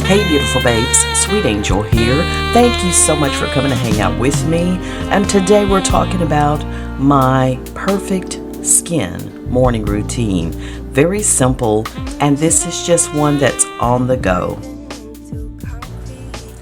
Hey beautiful babes, Sweet Angel here. Thank you so much for coming to hang out with me. And today we're talking about my perfect skin morning routine. Very simple, and this is just one that's on the go.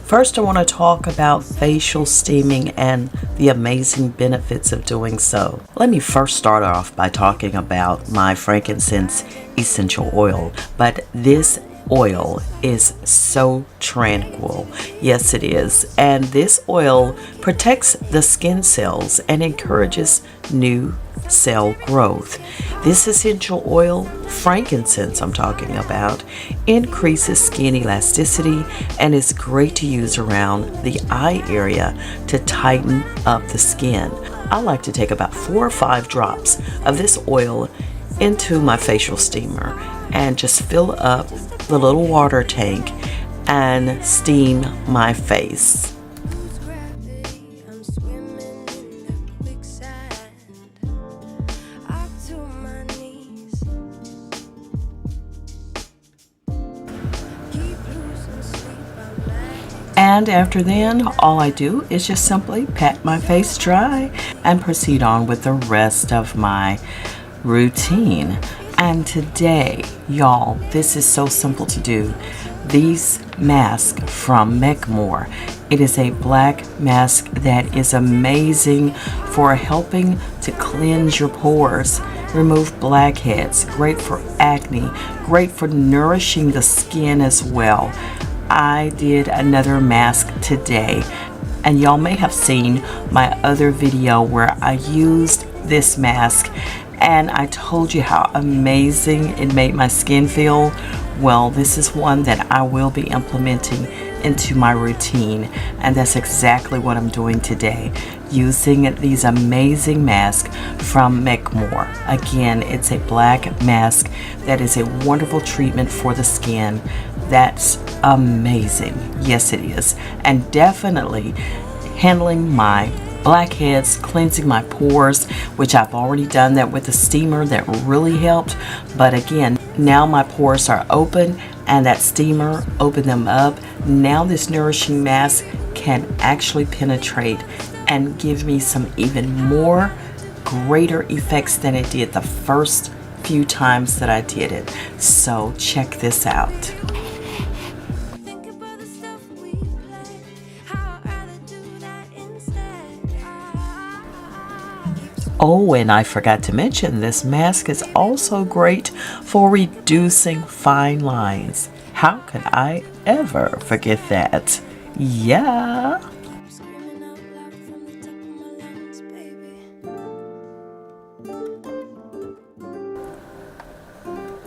First, I want to talk about facial steaming and the amazing benefits of doing so. Let me first start off by talking about my Frankincense Essential Oil, but this oil is so tranquil. Yes, it is. And this oil protects the skin cells and encourages new cell growth. This essential oil, frankincense I'm talking about, increases skin elasticity and is great to use around the eye area to tighten up the skin. I like to take about 4 or 5 drops of this oil into my facial steamer and just fill up the little water tank and steam my face. And after then, all I do is just simply pat my face dry and proceed on with the rest of my routine. And today, y'all, this is so simple to do. These masks from Mecmor. It is a black mask that is amazing for helping to cleanse your pores, remove blackheads, great for acne, great for nourishing the skin as well. I did another mask today, and y'all may have seen my other video where I used this mask and I told you how amazing it made my skin feel. Well, this is one that I will be implementing into my routine, and that's exactly what I'm doing today, using these amazing masks from Mecmor. Again, it's a black mask that is a wonderful treatment for the skin. That's amazing. Yes, it is. And definitely handling my blackheads, cleansing my pores, which I've already done that with the steamer. That really helped. But again, now my pores are open and that steamer opened them up. Now this nourishing mask can actually penetrate and give me some even more greater effects than it did the first few times that I did it. So check this out. Oh, and I forgot to mention, this mask is also great for reducing fine lines. How could I ever forget that? Yeah.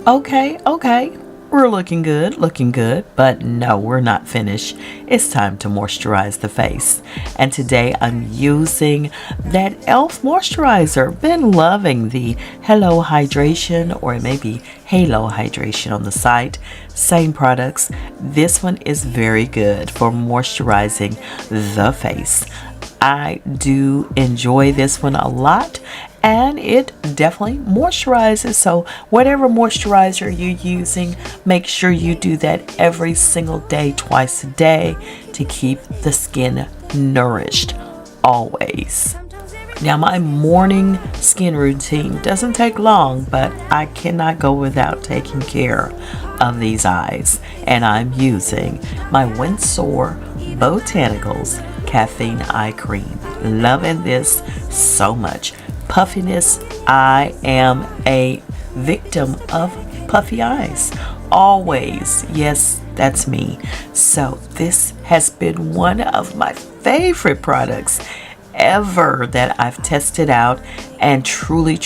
Okay. We're looking good, but no, we're not finished. It's time to moisturize the face. And today I'm using that e.l.f. moisturizer. Been loving the Hello Hydration, or maybe Halo Hydration on the site. Same products. This one is very good for moisturizing the face. I do enjoy this one a lot, and it definitely moisturizes. So whatever moisturizer you're using, make sure you do that every single day, twice a day, to keep the skin nourished always. Now, my morning skin routine doesn't take long, but I cannot go without taking care of these eyes, and I'm using my Windsor Botanicals Caffeine Eye Cream. Loving this so much. Puffiness, I am a victim of puffy eyes. Always. Yes, that's me. So this has been one of my favorite products ever that I've tested out, and truly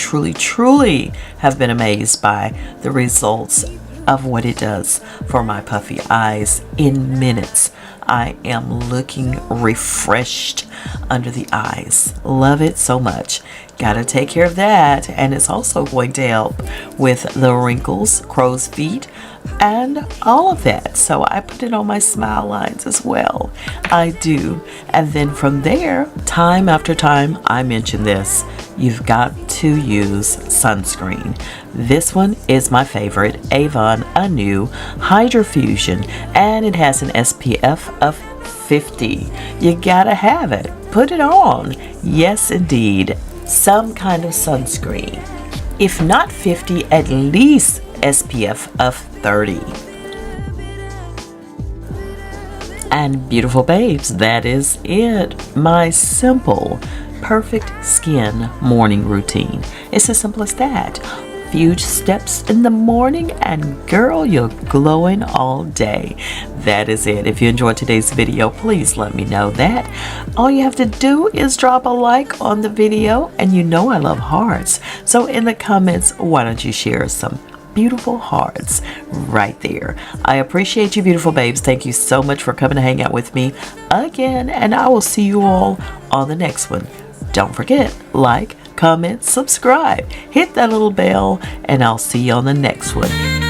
have been amazed by the results of what it does for my puffy eyes. In minutes, I am looking refreshed under the eyes. Love it so much. Gotta take care of that. And it's also going to help with the wrinkles, crow's feet, and all of that. So I put it on my smile lines as well. I do. And then from there, time after time, I mention this. you've got to use sunscreen. This one is my favorite, Avon Anew Hydrofusion, and it has an SPF of 50. You gotta have it. Put it on. Yes, indeed. Some kind of sunscreen. If not 50, at least SPF of 30. And beautiful babes, that is it. My simple, perfect skin morning routine. It's as simple as that. Few steps in the morning and girl, you're glowing all day. That is it. If you enjoyed today's video, please let me know that. All you have to do is drop a like on the video, and you know I love hearts. So in the comments, why don't you share some beautiful hearts right there. I appreciate you, beautiful babes. Thank you so much for coming to hang out with me again, and I will see you all on the next one. Don't forget, like, comment, subscribe, hit that little bell, and I'll see you on the next one.